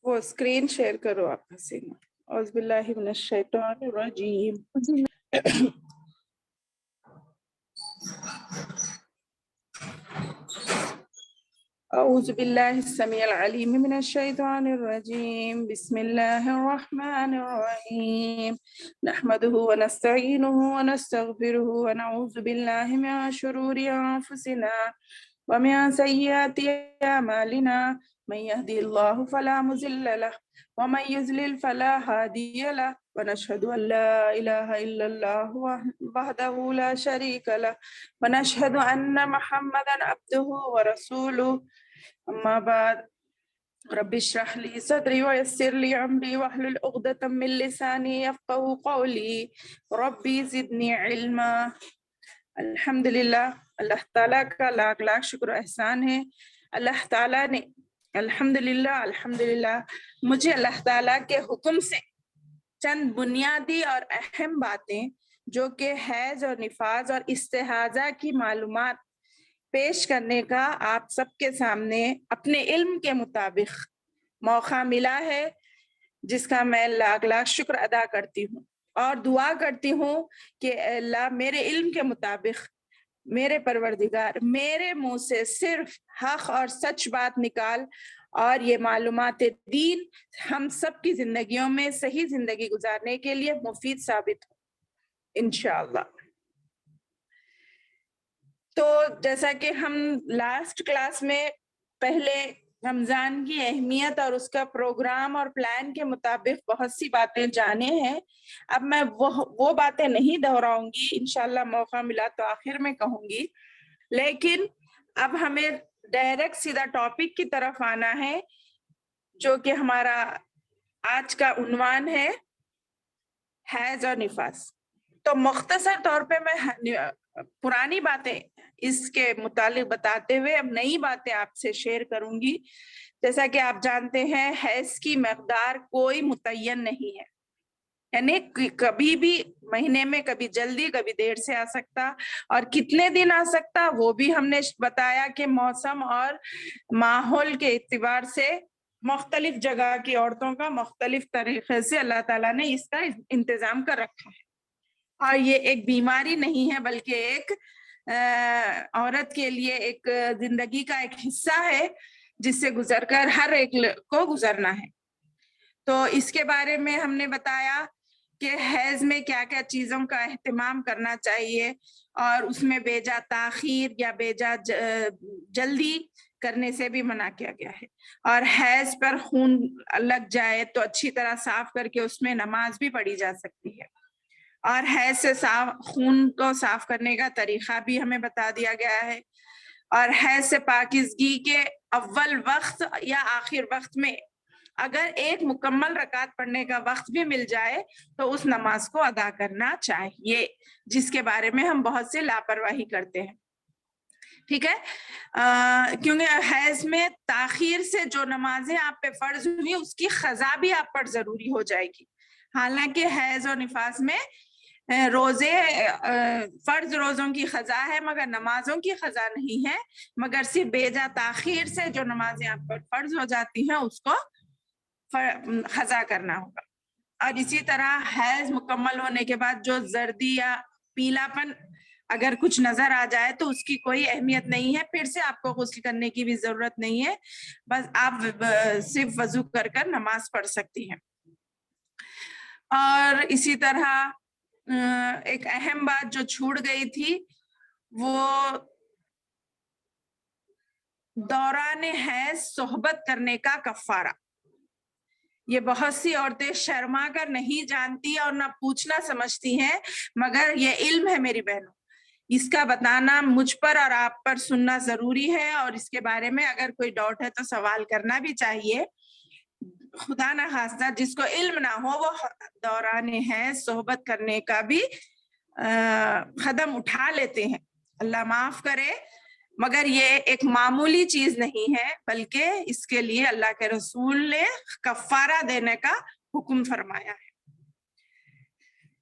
وہ screen share کرو آپ حسین. اعوذ باللہ من الشیطان الرجیم. اعوذ باللہ السمیع العلیم من الشیطان الرجیم. بسم اللہ الرحمن الرحیم. نحمده ونستعینه ونستغفره ونعوذ باللہ من شرور انفسنا ومن سیئات اعمالنا. من يهدي الله فلا مضل له ومن يضلل فلا هادي له. ونشهد أن لا إله إلا الله وحده لا شريك له ونشهد أن محمدا عبده ورسوله. أما بعد رب اشرح لي صدري ويسر لي أمري واحلل عقدة من لساني يفقهوا قولي. ربي زدني علما. الحمدللہ، اللہ تعالیٰ کا لاکھ لاکھ شکر و احسان ہے. اللہ تعالیٰ نے الحمدللہ مجھے اللہ تعالیٰ کے حکم سے چند بنیادی اور اہم باتیں جو کہ حیض اور نفاس اور استحاضہ کی معلومات پیش کرنے کا آپ سب کے سامنے اپنے علم کے مطابق موقع ملا ہے، جس کا میں لاکھ لاکھ شکر ادا کرتی ہوں اور دعا کرتی ہوں کہ اللہ میرے علم کے مطابق میرے پروردگار میرے منہ سے صرف حق اور سچ بات نکال اور یہ معلومات دین ہم سب کی زندگیوں میں صحیح زندگی گزارنے کے لیے مفید ثابت ہو انشاءاللہ. تو جیسا کہ ہم لاسٹ کلاس میں پہلے رمضان کی اہمیت اور اس کا پروگرام اور پلان کے مطابق بہت سی باتیں جانے ہیں، اب میں وہ باتیں نہیں دہراؤں گی، انشاءاللہ موقع ملا تو آخر میں کہوں گی. لیکن اب ہمیں ڈائریکٹ سیدھا ٹاپک کی طرف آنا ہے، جو کہ ہمارا آج کا عنوان ہے حیض اور نفاس. تو مختصر طور پہ میں پرانی باتیں اس کے متعلق بتاتے ہوئے اب نئی باتیں آپ سے شیئر کروں گی. جیسا کہ آپ جانتے ہیں حیض کی مقدار کوئی متعین نہیں ہے، یعنی کبھی بھی مہینے میں کبھی جلدی کبھی دیر سے آ سکتا، اور کتنے دن آ سکتا وہ بھی ہم نے بتایا کہ موسم اور ماحول کے اعتبار سے مختلف جگہ کی عورتوں کا مختلف طریقے سے اللہ تعالیٰ نے اس کا انتظام کر رکھا ہے. اور یہ ایک بیماری نہیں ہے بلکہ ایک عورت کے لیے ایک زندگی کا ایک حصہ ہے جس سے گزر کر ہر ایک کو گزرنا ہے. تو اس کے بارے میں ہم نے بتایا کہ حیض میں کیا کیا چیزوں کا اہتمام کرنا چاہیے اور اس میں بے جا تاخیر یا بے جا جلدی کرنے سے بھی منع کیا گیا ہے. اور حیض پر خون لگ جائے تو اچھی طرح صاف کر کے اس میں نماز بھی پڑھی جا سکتی ہے، اور حیض سے خون کو صاف کرنے کا طریقہ بھی ہمیں بتا دیا گیا ہے. اور حیض سے پاکیزگی کے اول وقت یا آخر وقت میں اگر ایک مکمل رکعت پڑھنے کا وقت بھی مل جائے تو اس نماز کو ادا کرنا چاہیے، جس کے بارے میں ہم بہت سے لاپرواہی کرتے ہیں. ٹھیک ہے، کیونکہ حیض میں تاخیر سے جو نمازیں آپ پہ فرض ہوئی اس کی قضا بھی آپ پر ضروری ہو جائے گی. حالانکہ حیض اور نفاس میں روزے فرض روزوں کی قضا ہے مگر نمازوں کی قضا نہیں ہے، مگر صرف بے جا تاخیر سے جو نمازیں آپ پر فرض ہو جاتی ہیں اس کو قضا کرنا ہوگا. اور اسی طرح حیض مکمل ہونے کے بعد جو زردی یا پیلا پن اگر کچھ نظر آ جائے تو اس کی کوئی اہمیت نہیں ہے، پھر سے آپ کو غسل کرنے کی بھی ضرورت نہیں ہے، بس آپ صرف وضو کر کر نماز پڑھ سکتی ہیں. اور اسی طرح ایک اہم بات جو چھوٹ گئی تھی وہ دوران حیض صحبت کرنے کا کفارہ. یہ بہت سی عورتیں شرما کر نہیں جانتی اور نہ پوچھنا سمجھتی ہیں، مگر یہ علم ہے میری بہنوں، اس کا بتانا مجھ پر اور آپ پر سننا ضروری ہے. اور اس کے بارے میں اگر کوئی ڈاؤٹ ہے تو سوال کرنا بھی چاہیے. خدا نہ خواستہ جس کو علم نہ ہو وہ دوران حیض صحبت کرنے کا بھی قدم اٹھا لیتے ہیں، اللہ معاف کرے. مگر یہ ایک معمولی چیز نہیں ہے بلکہ اس کے لیے اللہ کے رسول نے کفارہ دینے کا حکم فرمایا ہے.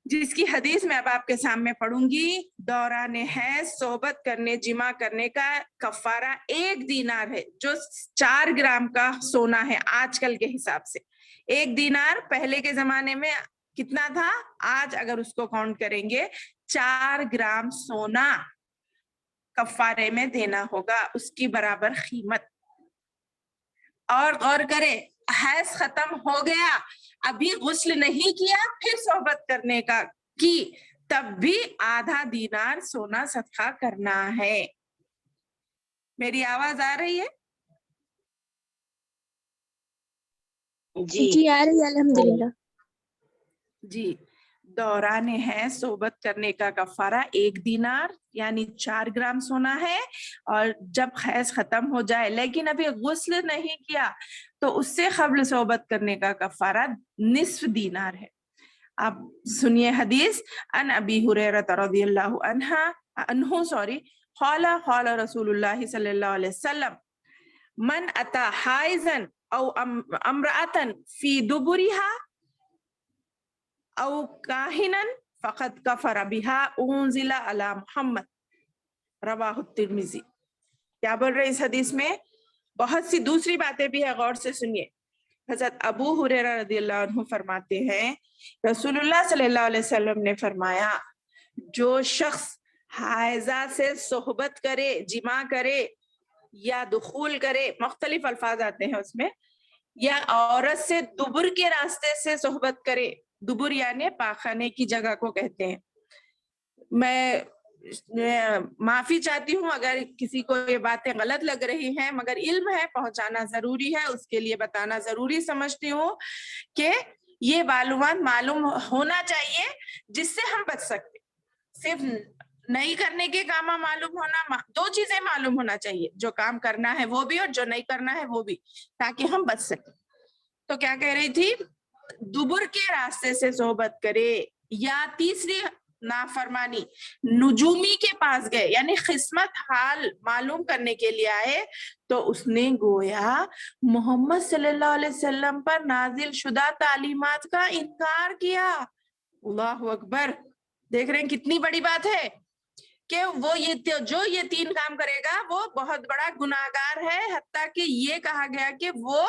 جس کی حدیث میں اب آپ کے سامنے پڑھوں گی. دوران حیض صحبت کرنے جمع کرنے کا کفارہ 1 دینار ہے، جو 4 گرام کا سونا ہے آج کل کے حساب سے. 1 دینار پہلے کے زمانے میں کتنا تھا؟ آج اگر اس کو کاؤنٹ کریں گے 4 گرام سونا کفارے میں دینا ہوگا، اس کی برابر قیمت. اور غور کرے، حیض ختم ہو گیا، ابھی غسل نہیں کیا، پھر صحبت کرنے کا کی، تب بھی آدھا دینار سونا صدقہ کرنا ہے. میری آواز آ رہی ہے؟ جی آ رہی ہے الحمدللہ. جی. دوران ہے صحبت کرنے کا کفارہ 1 دینار یعنی 4 گرام سونا ہے، اور جب حیض ختم ہو جائے لیکن ابھی غسل نہیں کیا تو اس سے قبل صحبت کرنے کا کفارہ نصف دینار ہے. اب سنیے حدیث. ان ابی ہریرہ رضی اللہ عنہ قال رسول اللہ صلی اللہ علیہ وسلم من اتا حائزا او امرأة فی دبرها او کاہنا فقد کفر بها انزل علی محمد، رواہ الترمذی. کیا بول رہے اس حدیث میں؟ بہت سی دوسری باتیں بھی ہے، غور سے سنیے. حضرت ابو ہریرہ رضی اللہ عنہ فرماتے ہیں رسول اللہ صلی اللہ علیہ وسلم نے فرمایا جو شخص حائضہ سے صحبت کرے، جمع کرے یا دخول کرے، مختلف الفاظ آتے ہیں اس میں، یا عورت سے دبر کے راستے سے صحبت کرے. دبر یعنی پاخانے کی جگہ کو کہتے ہیں. میں معافی چاہتی ہوں اگر کسی کو یہ باتیں غلط لگ رہی ہیں، مگر علم ہے، پہنچانا ضروری ہے، اس کے لیے بتانا ضروری سمجھتی ہوں کہ یہ معلومات معلوم ہونا چاہیے جس سے ہم بچ سکتے. صرف نہیں کرنے کے کام معلوم ہونا، 2 چیزیں معلوم ہونا چاہیے، جو کام کرنا ہے وہ بھی اور جو نہیں کرنا ہے وہ بھی، تاکہ ہم بچ سکیں. تو کیا کہہ رہی تھی؟ دبر کے راستے سے صحبت کرے، یا تیسری نافرمانی نجومی کے پاس گئے یعنی قسمت حال معلوم کرنے کے لیے آئے، تو اس نے گویا محمد صلی اللہ علیہ وسلم پر نازل شدہ تعلیمات کا انکار کیا. اللہ اکبر. دیکھ رہے ہیں کتنی بڑی بات ہے کہ وہ جو یہ 3 کام کرے گا وہ بہت بڑا گناہگار ہے، حتیٰ کہ یہ کہا گیا کہ وہ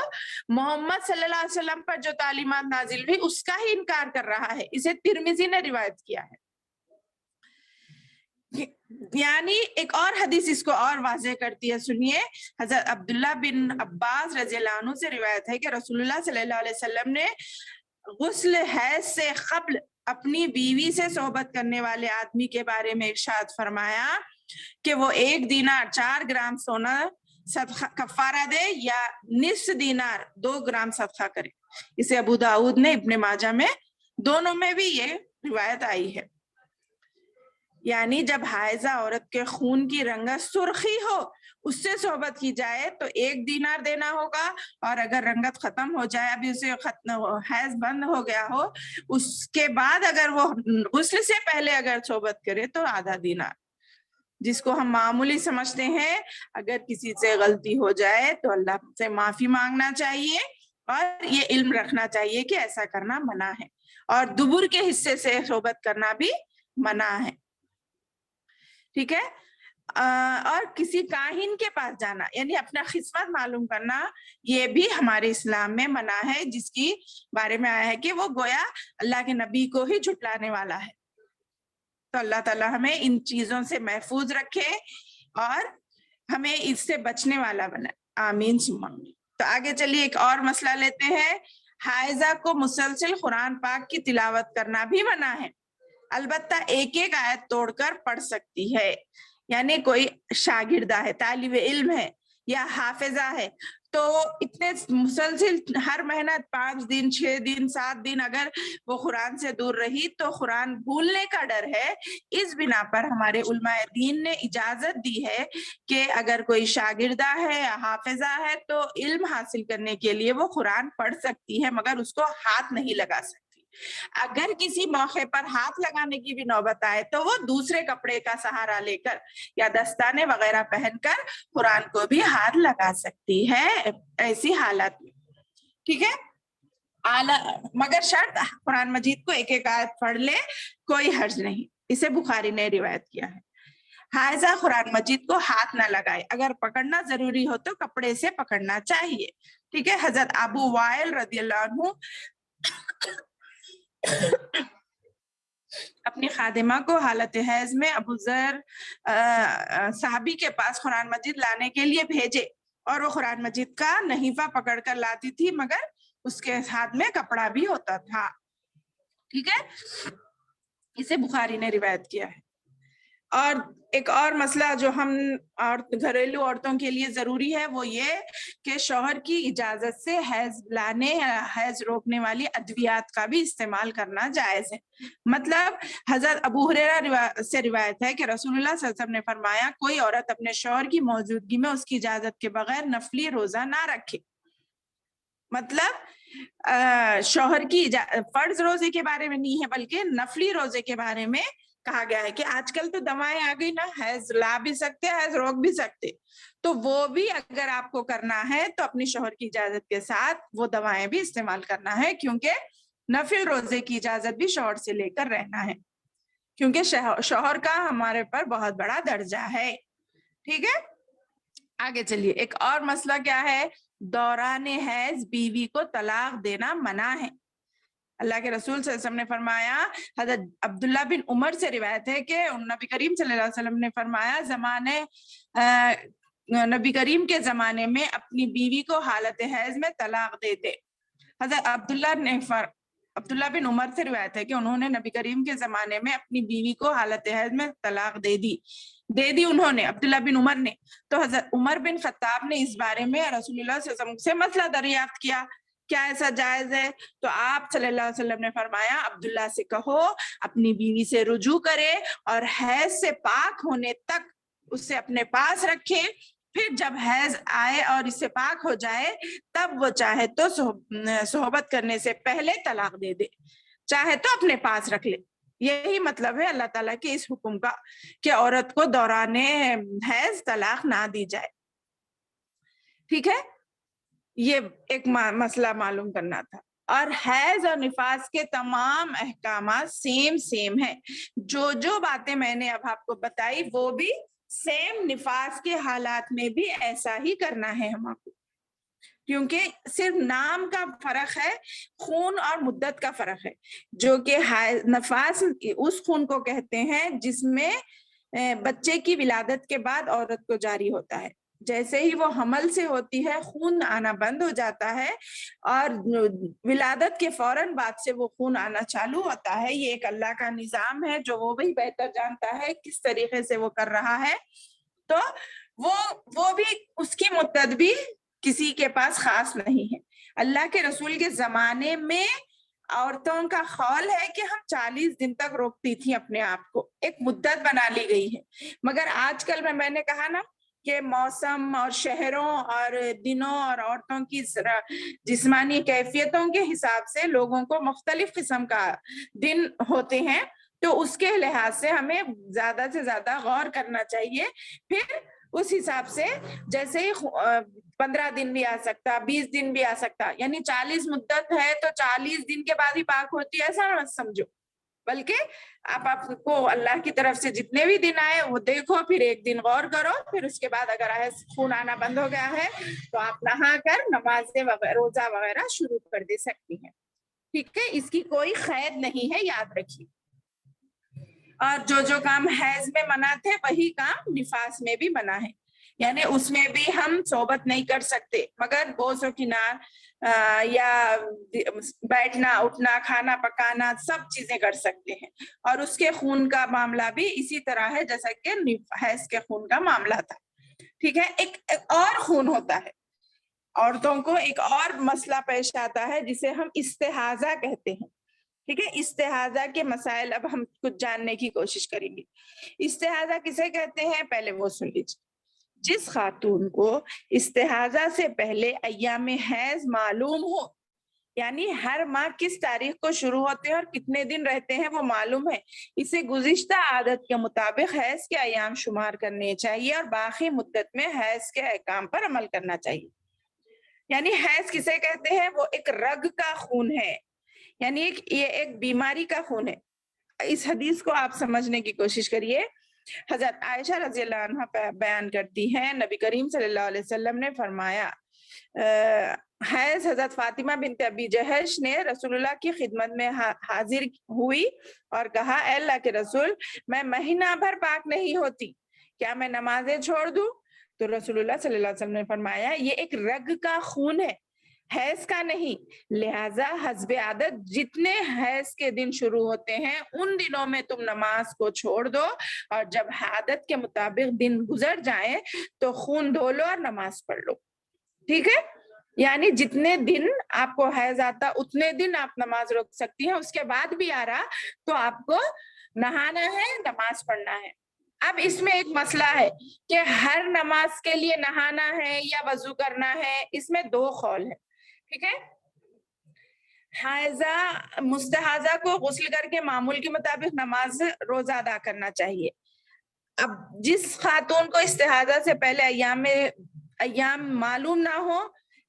محمد صلی اللہ علیہ وسلم پر جو تعلیمات نازل ہوئی اس کا ہی انکار کر رہا ہے. اسے ترمذی نے روایت کیا ہے. یعنی ایک اور حدیث اس کو اور واضح کرتی ہے، سنیے. حضرت عبداللہ بن عباس رضی اللہ عنہ سے روایت ہے کہ رسول اللہ صلی اللہ علیہ وسلم نے غسل حیض سے قبل اپنی بیوی سے صحبت کرنے والے آدمی کے بارے میں ارشاد فرمایا کہ وہ 1 دینار 4 گرام سونا صدقہ کفارہ دے یا نصف دینار 2 گرام صدقہ کرے. اسے ابو داؤد نے، ابن ماجہ میں، دونوں میں بھی یہ روایت آئی ہے. یعنی جب حائضہ عورت کے خون کی رنگت سرخی ہو اس سے صحبت کی جائے تو 1 دینار دینا ہوگا، اور اگر رنگت ختم ہو جائے، ابھی اسے حیض بند ہو گیا ہو، اس کے بعد اگر وہ غسل سے پہلے اگر صحبت کرے تو آدھا دینار، جس کو ہم معمولی سمجھتے ہیں. اگر کسی سے غلطی ہو جائے تو اللہ سے معافی مانگنا چاہیے، اور یہ علم رکھنا چاہیے کہ ایسا کرنا منع ہے، اور دبر کے حصے سے صحبت کرنا بھی منع ہے. ٹھیک ہے. اور کسی کاہن کے پاس جانا یعنی اپنا قسمت معلوم کرنا، یہ بھی ہمارے اسلام میں منع ہے، جس کی بارے میں آیا ہے کہ وہ گویا اللہ کے نبی کو ہی جھٹلانے والا ہے. تو اللہ تعالیٰ ہمیں ان چیزوں سے محفوظ رکھے اور ہمیں اس سے بچنے والا بنائے. آمین ثم آمین. تو آگے چلیے ایک اور مسئلہ لیتے ہیں. حائضہ کو مسلسل قرآن پاک کی تلاوت کرنا بھی منع ہے، البتہ ایک آیت توڑ کر پڑھ سکتی ہے. یعنی کوئی شاگردہ ہے، طالب علم ہے یا حافظہ ہے، تو اتنے مسلسل ہر مہینہ 5 دن 6 دن 7 دن اگر وہ قرآن سے دور رہی تو قرآن بھولنے کا ڈر ہے. اس بنا پر ہمارے علماء دین نے اجازت دی ہے کہ اگر کوئی شاگردہ ہے یا حافظہ ہے تو علم حاصل کرنے کے لیے وہ قرآن پڑھ سکتی ہے، مگر اس کو ہاتھ نہیں لگا سکتی. اگر کسی موقع پر ہاتھ لگانے کی بھی نوبت آئے تو وہ دوسرے کپڑے کا سہارا لے کر یا دستانے وغیرہ پہن کر قرآن کو بھی ہاتھ لگا سکتی ہے ایسی حالت میں. ٹھیک ہے. مگر شرط قرآن مجید کو ایک ایک آیت پڑھ لے، کوئی حرج نہیں. اسے بخاری نے روایت کیا ہے. حائضہ قرآن مجید کو ہاتھ نہ لگائے، اگر پکڑنا ضروری ہو تو کپڑے سے پکڑنا چاہیے. ٹھیک ہے. حضرت ابو وائل رضی اللہ عنہ اپنی خادمہ کو حالت حیض میں ابو ذر صحابی کے پاس قرآن مجید لانے کے لیے بھیجے، اور وہ قرآن مجید کا نحیفہ پکڑ کر لاتی تھی، مگر اس کے ہاتھ میں کپڑا بھی ہوتا تھا. ٹھیک ہے. اسے بخاری نے روایت کیا ہے. اور ایک اور مسئلہ جو ہم اور گھریلو عورتوں کے لیے ضروری ہے وہ یہ کہ شوہر کی اجازت سے حیض لانے یا حیض روکنے والی ادویات کا بھی استعمال کرنا جائز ہے. مطلب حضرت ابو ہریرہ سے روایت ہے کہ رسول اللہ صلی اللہ علیہ وسلم نے فرمایا کوئی عورت اپنے شوہر کی موجودگی میں اس کی اجازت کے بغیر نفلی روزہ نہ رکھے. مطلب شوہر کی فرض روزے کے بارے میں نہیں ہے بلکہ نفلی روزے کے بارے میں کہا گیا ہے کہ آج کل تو دوائیں آ گئی نا، حیض لا بھی سکتے، حیض روک بھی سکتے، تو وہ بھی اگر آپ کو کرنا ہے تو اپنی شوہر کی اجازت کے ساتھ وہ دوائیں بھی استعمال کرنا ہے، کیونکہ نفل روزے کی اجازت بھی شوہر سے لے کر رہنا ہے، کیونکہ شوہر کا ہمارے پر بہت بڑا درجہ ہے. ٹھیک ہے. آگے چلیے. ایک اور مسئلہ کیا ہے؟ دوران حیض بیوی کو طلاق دینا منع ہے. اللہ کے رسول صلی اللہ علیہ وسلم نے فرمایا، حضرت عبداللہ بن عمر سے روایت ہے کہ نبی کریم صلی اللہ علیہ وسلم نے فرمایا نبی کریم کے زمانے میں اپنی بیوی کو حالت حیض میں طلاق دیتے. حضرت عبداللہ بن عمر سے روایت ہے کہ انہوں نے نبی کریم کے زمانے میں اپنی بیوی کو حالت حیض میں طلاق دے دی انہوں نے، عبداللہ بن عمر نے. تو حضرت عمر بن خطاب نے اس بارے میں رسول اللہ صلی اللہ علیہ وسلم سے مسئلہ دریافت کیا، کیا ایسا جائز ہے؟ تو آپ صلی اللہ علیہ وسلم نے فرمایا عبداللہ سے کہو اپنی بیوی سے رجوع کرے اور حیض سے پاک ہونے تک اسے اپنے پاس رکھے، پھر جب حیض آئے اور اس سے پاک ہو جائے تب وہ چاہے تو صحبت کرنے سے پہلے طلاق دے دے، چاہے تو اپنے پاس رکھ لے. یہی مطلب ہے اللہ تعالیٰ کے اس حکم کا کہ عورت کو دوران حیض طلاق نہ دی جائے. ٹھیک ہے. یہ ایک مسئلہ معلوم کرنا تھا. اور حیض اور نفاس کے تمام احکامات سیم ہیں. جو باتیں میں نے اب آپ کو بتائی وہ بھی سیم نفاس کے حالات میں بھی ایسا ہی کرنا ہے ہم آپ کو، کیونکہ صرف نام کا فرق ہے، خون اور مدت کا فرق ہے. جو کہ نفاس اس خون کو کہتے ہیں جس میں بچے کی ولادت کے بعد عورت کو جاری ہوتا ہے. جیسے ہی وہ حمل سے ہوتی ہے خون آنا بند ہو جاتا ہے، اور ولادت کے فوراً بعد سے وہ خون آنا چالو ہوتا ہے. یہ ایک اللہ کا نظام ہے جو وہ بھی بہتر جانتا ہے کس طریقے سے وہ کر رہا ہے. تو وہ بھی اس کی مدت بھی کسی کے پاس خاص نہیں ہے. اللہ کے رسول کے زمانے میں عورتوں کا خول ہے کہ ہم 40 دن تک روکتی تھی اپنے آپ کو، ایک مدت بنا لی گئی ہے. مگر آج کل میں نے کہا نا کہ موسم اور شہروں اور دنوں اور عورتوں کی جسمانی کیفیتوں کے حساب سے لوگوں کو مختلف قسم کا دن ہوتے ہیں، تو اس کے لحاظ سے ہمیں زیادہ سے زیادہ غور کرنا چاہیے. پھر اس حساب سے جیسے ہی 15 دن بھی آ سکتا، 20 دن بھی آ سکتا، یعنی 40 مدت ہے تو 40 دن کے بعد ہی پاک ہوتی ہے ایسا مت سمجھو، بلکہ آپ کو اللہ کی طرف سے جتنے بھی دن آئے وہ دیکھو، پھر ایک دن غور کرو، پھر اس کے بعد اگر خون آنا بند ہو گیا ہے تو آپ نہا کر نمازیں روزہ وغیرہ شروع کر دے سکتی ہیں. ٹھیک ہے. اس کی کوئی قید نہیں ہے، یاد رکھیے. اور جو کام حیض میں منع تھے وہی کام نفاس میں بھی منع ہے، یعنی اس میں بھی ہم صحبت نہیں کر سکتے، مگر بوس و کنار یا بیٹھنا اٹھنا کھانا پکانا سب چیزیں کر سکتے ہیں. اور اس کے خون کا معاملہ بھی اسی طرح ہے جیسا کہ حیض کے خون کا معاملہ تھا. ٹھیک ہے. ایک اور خون ہوتا ہے، عورتوں کو ایک اور مسئلہ پیش آتا ہے جسے ہم استحاضہ کہتے ہیں. ٹھیک ہے. استحاضہ کے مسائل اب ہم کچھ جاننے کی کوشش کریں گے. استحاضہ کسے کہتے ہیں پہلے وہ سن لیجیے. جس خاتون کو استحاضہ سے پہلے ایام حیض معلوم ہو، یعنی ہر ماہ کس تاریخ کو شروع ہوتے ہیں اور کتنے دن رہتے ہیں وہ معلوم ہے، اسے گزشتہ عادت کے مطابق حیض کے ایام شمار کرنے چاہیے اور باقی مدت میں حیض کے احکام پر عمل کرنا چاہیے. یعنی حیض کسے کہتے ہیں؟ وہ ایک رگ کا خون ہے، یعنی یہ ایک بیماری کا خون ہے۔ اس حدیث کو آپ سمجھنے کی کوشش کریے۔ حضرت عائشہ رضی اللہ عنہ بیان کرتی ہیں، نبی کریم صلی اللہ علیہ وسلم نے فرمایا، حیض حضرت فاطمہ بنت ابی جہش نے رسول اللہ کی خدمت میں حاضر ہوئی اور کہا، اے اللہ کے رسول، میں مہینہ بھر پاک نہیں ہوتی، کیا میں نمازیں چھوڑ دوں؟ تو رسول اللہ صلی اللہ علیہ وسلم نے فرمایا، یہ ایک رگ کا خون ہے، حیض کا نہیں، لہٰذا حسب عادت جتنے حیض کے دن شروع ہوتے ہیں ان دنوں میں تم نماز کو چھوڑ دو، اور جب عادت کے مطابق دن گزر جائیں تو خون دھو لو اور نماز پڑھ لو۔ ٹھیک ہے؟ یعنی جتنے دن آپ کو حیض آتا اتنے دن آپ نماز روک سکتی ہیں، اس کے بعد بھی آ رہا تو آپ کو نہانا ہے، نماز پڑھنا ہے۔ اب اس میں ایک مسئلہ ہے کہ ہر نماز کے لیے نہانا ہے یا وضو کرنا ہے، اس میں دو قول ہے۔ ٹھیک ہے؟ حائضہ مستحاضہ کو غسل کر کے معمول کے مطابق نماز روزہ ادا کرنا چاہیے۔ اب جس خاتون کو استحاضہ سے پہلے ایام معلوم نہ ہو،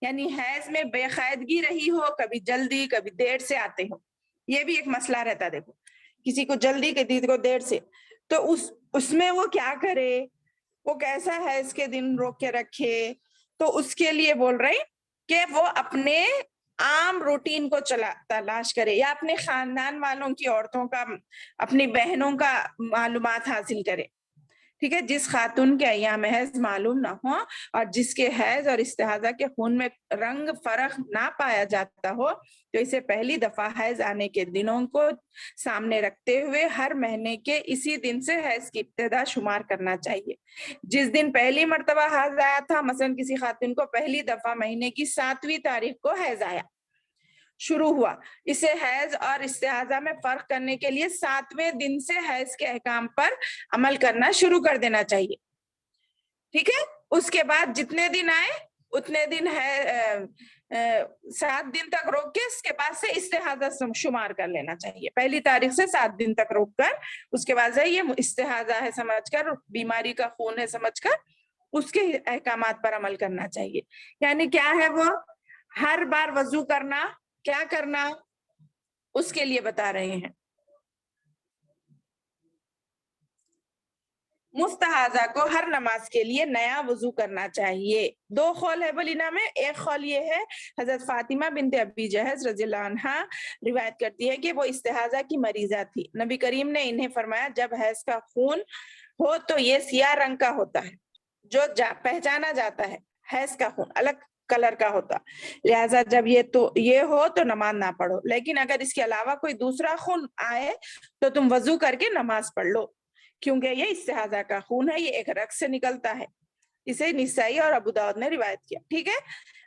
یعنی حیض میں بے قاعدگی رہی ہو، کبھی جلدی کبھی دیر سے آتے ہو، یہ بھی ایک مسئلہ رہتا۔ دیکھو کسی کو جلدی کسی کو دیر سے، تو اس میں وہ کیا کرے، وہ کیسا حیض کے دن روک کے رکھے؟ تو اس کے لیے بول رہے کہ وہ اپنے عام روٹین کو تلاش کرے، یا اپنے خاندان والوں کی عورتوں کا، اپنی بہنوں کا معلومات حاصل کرے۔ ٹھیک ہے؟ جس خاتون کے ایام حیض معلوم نہ ہو اور جس کے حیض اور استحاضہ کے خون میں رنگ فرق نہ پایا جاتا ہو، تو اسے پہلی دفعہ حیض آنے کے دنوں کو سامنے رکھتے ہوئے ہر مہینے کے اسی دن سے حیض کی ابتدا شمار کرنا چاہیے۔ جس دن پہلی مرتبہ حیض آیا تھا، مثلا کسی خاتون کو پہلی دفعہ مہینے کی 7ویں تاریخ کو حیض آیا، شروع ہوا، اسے حیض اور استحاضہ میں فرق کرنے کے لیے 7ویں دن سے حیض کے احکام پر عمل کرنا شروع کر دینا چاہیے۔ ٹھیک ہے؟ اس کے بعد جتنے دن آئے اتنے دن 7 دن تک روک کے اس کے بعد سے استحاضہ شمار کر لینا چاہیے۔ پہلی تاریخ سے 7 دن تک روک کر اس کے بعد سے یہ استحاضہ ہے سمجھ کر، بیماری کا خون ہے سمجھ کر اس کے احکامات پر عمل کرنا چاہیے۔ یعنی کیا ہے؟ وہ ہر بار وضو کرنا، کیا کرنا، اس کے لیے بتا رہے ہیں۔ مستحاضہ کو ہر نماز کے لیے نیا وضو کرنا چاہیے۔ 2 قول ہے بلینا میں۔ ایک قول یہ ہے، حضرت فاطمہ بنت ابی جہش رضی اللہ عنہا روایت کرتی ہے کہ وہ استحاضہ کی مریضہ تھی، نبی کریم نے انہیں فرمایا، جب حیض کا خون ہو تو یہ سیاہ رنگ کا ہوتا ہے، جو پہچانا جاتا ہے، حیض کا خون الگ کلر کا ہوتا، لہٰذا جب یہ ہو تو نماز نہ پڑھو، لیکن اگر اس کے علاوہ کوئی دوسرا خون آئے تو تم وضو کر کے نماز پڑھ لو، کیونکہ یہ استحاضہ کا خون ہے، یہ ایک رگ سے نکلتا ہے۔ اسے نسائی اور ابو داؤد نے روایت کیا۔ ٹھیک ہے؟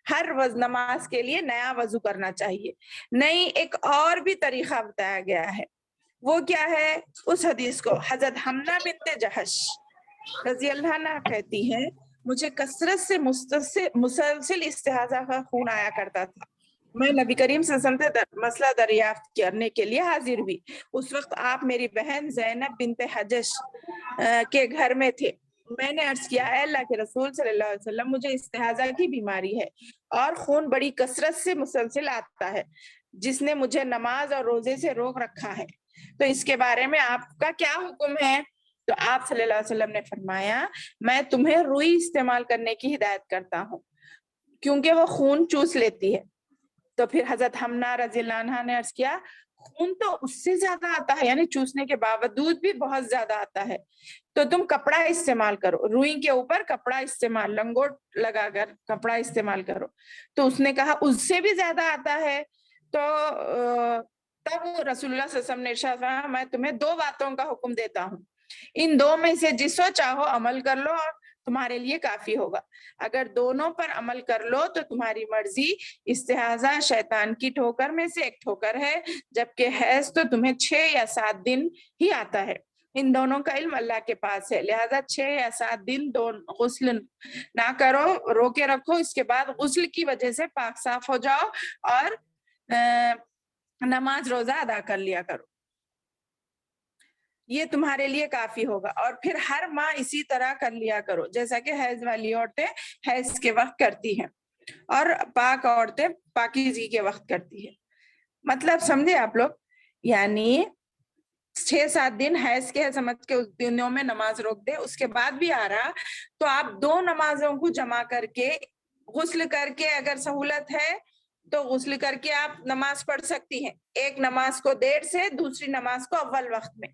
ہر نماز کے لیے نیا وضو کرنا چاہیے۔ نہیں، ایک اور بھی طریقہ بتایا گیا ہے، وہ کیا ہے؟ اس حدیث کو حضرت حمنہ بنت جہش رضی اللہ عنہ کہتی ہیں، مجھے کثرت سے مسلسل استحاضہ کا خون آیا کرتا تھا، میں نبی کریم صلی اللہ علیہ وسلم سے مسئلہ دریافت کرنے کے لیے حاضر ہوئی۔ اس وقت آپ میری بہن زینب بنت حجش کے گھر میں تھے۔ میں نے عرض کیا، اے اللہ کے رسول صلی اللہ علیہ وسلم، مجھے استحاضہ کی بیماری ہے اور خون بڑی کثرت سے مسلسل آتا ہے، جس نے مجھے نماز اور روزے سے روک رکھا ہے، تو اس کے بارے میں آپ کا کیا حکم ہے؟ تو آپ صلی اللہ علیہ وسلم نے فرمایا، میں تمہیں روئی استعمال کرنے کی ہدایت کرتا ہوں، کیونکہ وہ خون چوس لیتی ہے۔ تو پھر حضرت حمنہ رضی اللہ عنہ نے عرض کیا، خون تو اس سے زیادہ آتا ہے، یعنی چوسنے کے باوجود بھی بہت زیادہ آتا ہے، تو تم کپڑا استعمال کرو، روئی کے اوپر کپڑا استعمال، لنگوٹ لگا کر کپڑا استعمال کرو۔ تو اس نے کہا اس سے بھی زیادہ آتا ہے، تو تب رسول اللہ صلی اللہ علیہ وسلم نے ارشاد فرمایا، میں تمہیں 2 باتوں کا حکم دیتا ہوں، ان 2 میں سے جس کو چاہو عمل کر لو اور تمہارے لیے کافی ہوگا، اگر دونوں پر عمل کر لو تو تمہاری مرضی۔ استحاضہ شیطان کی ٹھوکر میں سے ایک ٹھوکر ہے، جبکہ حیض تو تمہیں 6 یا 7 دن ہی آتا ہے، ان دونوں کا علم اللہ کے پاس ہے، لہذا 6 یا 7 دن غسل نہ کرو، روکے رکھو، اس کے بعد غسل کی وجہ سے پاک صاف ہو جاؤ اور نماز روزہ ادا کر لیا کرو، یہ تمہارے لیے کافی ہوگا۔ اور پھر ہر ماہ اسی طرح کر لیا کرو، جیسا کہ حیض والی عورتیں حیض کے وقت کرتی ہیں۔ اور پاک عورتیں پاکیزگی کے وقت کرتی ہے. مطلب سمجھے آپ لوگ, یعنی 6-7 دن حیض کے سمجھ کے اس دنوں میں نماز روک دے, اس کے بعد بھی آ رہا تو آپ 2 نمازوں کو جمع کر کے غسل کر کے, اگر سہولت ہے تو غسل کر کے آپ نماز پڑھ سکتی ہیں. ایک نماز کو دیر سے, دوسری نماز کو اول وقت میں,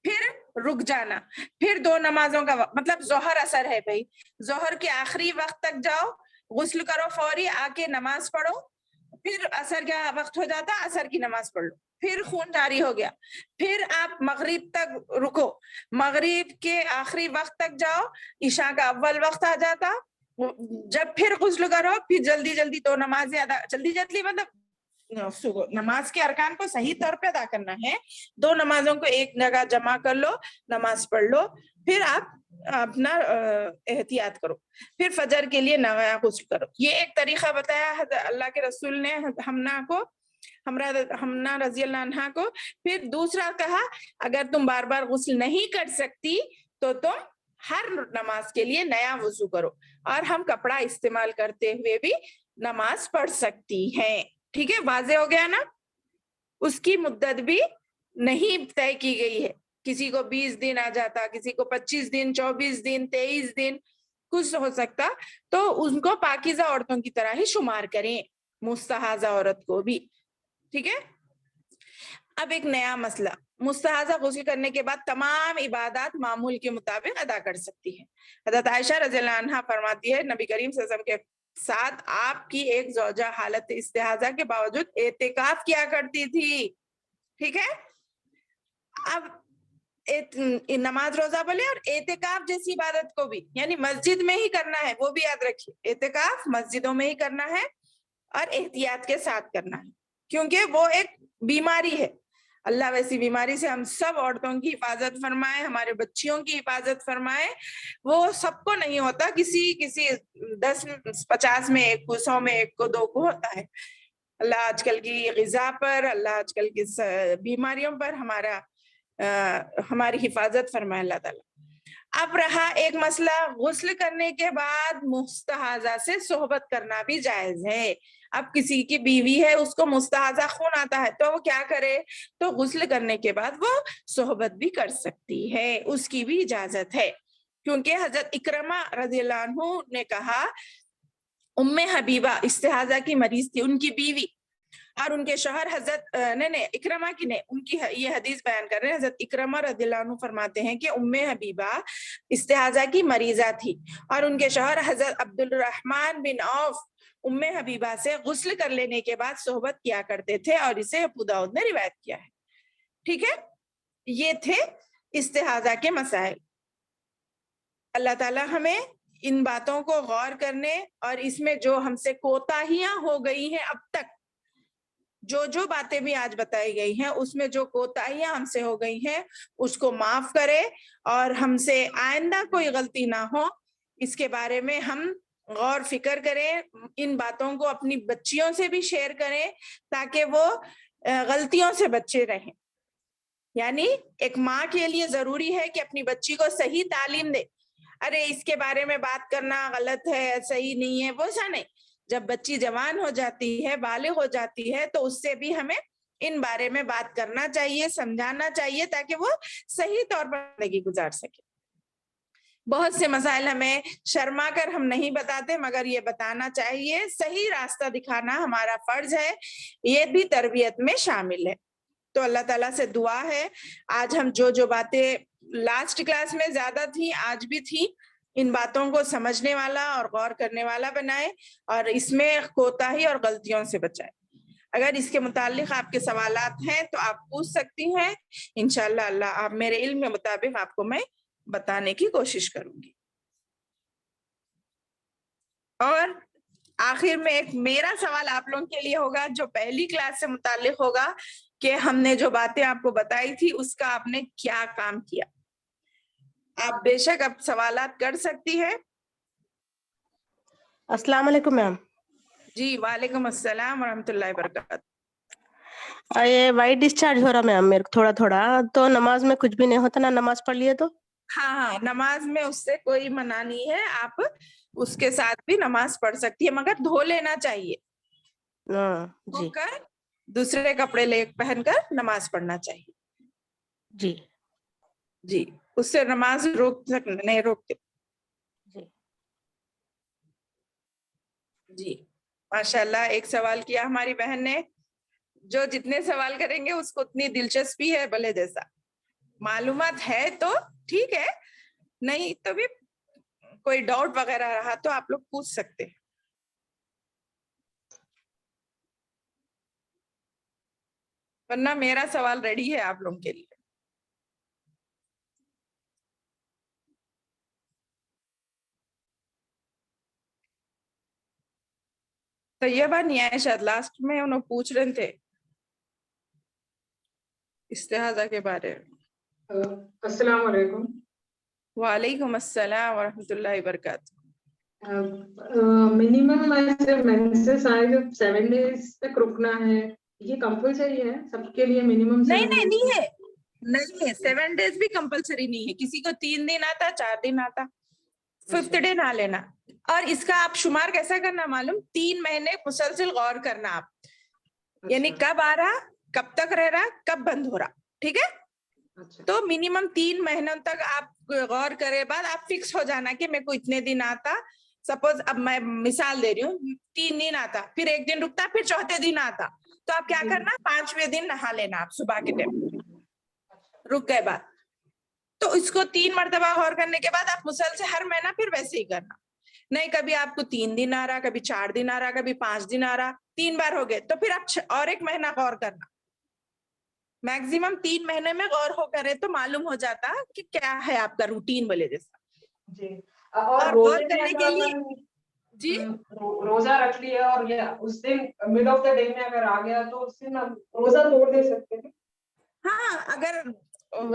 پھر رک جانا, پھر 2 نمازوں کا مطلب ظہر اثر ہے بھائی, ظہر کے آخری وقت تک جاؤ, غسل کرو فوری, آ کے نماز پڑھو, پھر عصر کا وقت ہو جاتا, عصر کی نماز پڑھ لو, پھر خون جاری ہو گیا, پھر آپ مغرب تک رکو, مغرب کے آخری وقت تک جاؤ, عشاء کا اول وقت آ جاتا, جب پھر غسل کرو, پھر جلدی جلدی 2 نمازیں ادا, جلدی جلدی مطلب نماز کے ارکان کو صحیح طور پہ ادا کرنا ہے. 2 نمازوں کو ایک جگہ جمع کر لو, نماز پڑھ لو, پھر آپ اپنا احتیاط کرو, پھر فجر کے لیے نیا غسل کرو. یہ ایک طریقہ بتایا اللہ کے رسول نے ہمنا رضی اللہ عنہا کو. پھر دوسرا کہا اگر تم بار بار غسل نہیں کر سکتی تو تم ہر نماز کے لیے نیا وضو کرو, اور ہم کپڑا استعمال کرتے ہوئے بھی نماز پڑھ سکتی ہیں. ٹھیک ہے, واضح ہو گیا نا. اس کی مدت بھی نہیں طے کی گئی ہے, کسی کو 20 دن آ جاتا, کسی کو 25 دن, 24 دن, 23 دن, کچھ ہو سکتا. تو ان کو پاکیزہ عورتوں کی طرح ہی شمار کریں, مستحاضہ عورت کو بھی. ٹھیک ہے. اب ایک نیا مسئلہ, مستحاضہ غسل کرنے کے بعد تمام عبادات معمول کے مطابق ادا کر سکتی ہے. حضرت عائشہ رضی اللہ عنہا فرماتی ہے نبی کریم صلی اللہ علیہ وسلم کے ساتھ آپ کی ایک زوجہ حالت استحاضہ کے باوجود اعتکاف کیا کرتی تھی. ٹھیک ہے. اب نماز روزہ بولے اور اعتکاف جیسی عبادت کو بھی, یعنی مسجد میں ہی کرنا ہے, وہ بھی یاد رکھیے, اعتکاف مسجدوں میں ہی کرنا ہے اور احتیاط کے ساتھ کرنا ہے, کیونکہ وہ ایک بیماری ہے. اللہ ویسی بیماری سے ہم سب عورتوں کی حفاظت فرمائے, ہمارے بچیوں کی حفاظت فرمائے. وہ سب کو نہیں ہوتا, کسی 10-50 میں 100 میں 1 کو 2 کو ہوتا ہے. اللہ آج کل کی غذا پر, اللہ آج کل کی بیماریوں پر ہماری حفاظت فرمائے اللہ تعالیٰ. اب رہا ایک مسئلہ, غسل کرنے کے بعد مستحاضہ سے صحبت کرنا بھی جائز ہے. اب کسی کی بیوی ہے, اس کو مستحاضہ خون آتا ہے, تو وہ کیا کرے, تو غسل کرنے کے بعد وہ صحبت بھی کر سکتی ہے, اس کی بھی اجازت ہے. کیونکہ حضرت اکرمہ رضی اللہ عنہ نے کہا, ام حبیبہ استحاضہ کی مریض تھی, ان کی بیوی, اور ان کے شوہر حضرت اکرمہ کی ان کی یہ حدیث بیان کر رہے ہیں. حضرت اکرمہ رضی اللہ عنہ فرماتے ہیں کہ ام حبیبہ استحاضہ کی مریضہ تھی, اور ان کے شوہر حضرت عبد الرحمن بن عوف ام حبیبہ سے غسل کر لینے کے بعد صحبت کیا کرتے تھے, اور اسے ابو داؤد نے روایت کیا ہے. ٹھیک ہے. یہ تھے استحاضہ کے مسائل. اللہ تعالیٰ ہمیں ان باتوں کو غور کرنے, اور اس میں جو ہم سے کوتاہیاں ہو گئی ہیں اب تک, جو باتیں بھی آج بتائی گئی ہیں اس میں جو کوتاہیاں ہم سے ہو گئی ہیں اس کو معاف کرے, اور ہم سے آئندہ کوئی غلطی نہ ہو اس کے بارے میں ہم غور فکر کریں. ان باتوں کو اپنی بچیوں سے بھی شیئر کریں تاکہ وہ غلطیوں سے بچے رہیں. یعنی ایک ماں کے لیے ضروری ہے کہ اپنی بچی کو صحیح تعلیم دے. ارے اس کے بارے میں بات کرنا غلط ہے, صحیح نہیں ہے, وہ ایسا نہیں. جب بچی جوان ہو جاتی ہے, بالغ ہو جاتی ہے, تو اس سے بھی ہمیں ان بارے میں بات کرنا چاہیے, سمجھانا چاہیے, تاکہ وہ صحیح طور پر زندگی گزار سکے. بہت سے مسائل ہمیں شرما کر ہم نہیں بتاتے, مگر یہ بتانا چاہیے. صحیح راستہ دکھانا ہمارا فرض ہے, یہ بھی تربیت میں شامل ہے. تو اللہ تعالیٰ سے دعا ہے آج ہم جو باتیں لاسٹ کلاس میں زیادہ تھیں, آج بھی تھیں, ان باتوں کو سمجھنے والا اور غور کرنے والا بنائے, اور اس میں کوتاہی اور غلطیوں سے بچائے. اگر اس کے متعلق آپ کے سوالات ہیں تو آپ پوچھ سکتی ہیں. انشاءاللہ اللہ آپ میرے علم کے مطابق آپ کو میں بتانے کی کوشش کروں گی. اور آخر میں ایک میرا سوال آپ لوگوں کے لیے ہوگا جو پہلی کلاس سے متعلق ہوگا, کہ ہم نے جو باتیں آپ کو بتائی تھی اس کا آپ نے کیا کام کیا. آپ بے شک اب سوالات کر سکتی ہیں. السلام علیکم میم. جی وعلیکم السلام ورحمۃ اللہ وبرکاتہ. یہ وائٹ ڈسچارج ہو رہا میم میرے کو تھوڑا, تو نماز میں کچھ بھی نہیں ہوتا نا, نماز پڑھ لیے تو ہاں ہاں نماز میں اس سے کوئی منع نہیں ہے, آپ اس کے ساتھ بھی نماز پڑھ سکتی ہے, مگر دھو لینا چاہیے. دھو جی کر دوسرے کپڑے لے پہن کر نماز پڑھنا چاہیے. جی جی اس سے نماز نہیں روکتے. جی جی ماشاء اللہ, ایک سوال کیا ہماری بہن نے. جو جتنے سوال کریں گے اس کو اتنی دلچسپی ہے بھلے جیسا. معلومات ہے تو ٹھیک ہے, نہیں تو بھی کوئی ڈاؤٹ وغیرہ رہا تو آپ لوگ پوچھ سکتے ہیں. ورنہ میرا سوال ریڈی ہے آپ لوگوں کے لیے. تو یہ بات نہیں ہے, شاید لاسٹ میں انہوں پوچھ رہے تھے استحاضہ کے بارے میں. السلام علیکم. وعلیکم السلام ورحمۃ اللہ وبرکاتہ. منیمم ایسے مینسز آئے جو 7 days تک رکنا ہے, یہ کمپلسری ہے سب کے لیے منیمم 7 نہیں days؟ نہیں ہے, نہیں ہے, 7 days بھی کمپلسری نہیں ہے. کسی کو 3 دن آتا, 4 دن آتا, 5th ڈے نہ لینا. اور اس کا آپ شمار کیسا کرنا معلوم, 3 مہینے مسلسل غور کرنا آپ, یعنی کب آ رہا, کب تک رہ رہا, کب بند ہو رہا. ٹھیک ہے, تو منیمم 3 مہینوں تک آپ غور کرے بعد آپ فکس ہو جانا کہ میرے کو اتنے دن آتا. سپوز اب میں مثال دے رہی ہوں, 3 دن آتا, پھر 1 دن رکتا, پھر چوتھے دن آتا, تو آپ کیا کرنا, 5ویں دن نہا لینا آپ صبح کے ٹائم رک گئے بعد. تو اس کو 3 مرتبہ غور کرنے کے بعد آپ مسلسل ہر مہینہ پھر ویسے ہی کرنا. نہیں کبھی آپ کو 3 دن آ رہا, کبھی 4 دن آ رہا, کبھی 5 دن آ رہا, 3 بار ہو گئے, تو پھر آپ اور 1 مہینہ غور کرنا. میکسیمم 3 مہینے میں غور ہو کرے تو معلوم ہو جاتا کہ کیا ہے آپ کا روٹین بولے جیسا. جی, اور غور روزے کرنے کے لیے جی روزہ رکھ لیا اور اس دن مڈ آف دا ڈے میں اگر آ گیا تو اس دن ہم روزہ توڑ دے سکتے ہیں. ہاں, اگر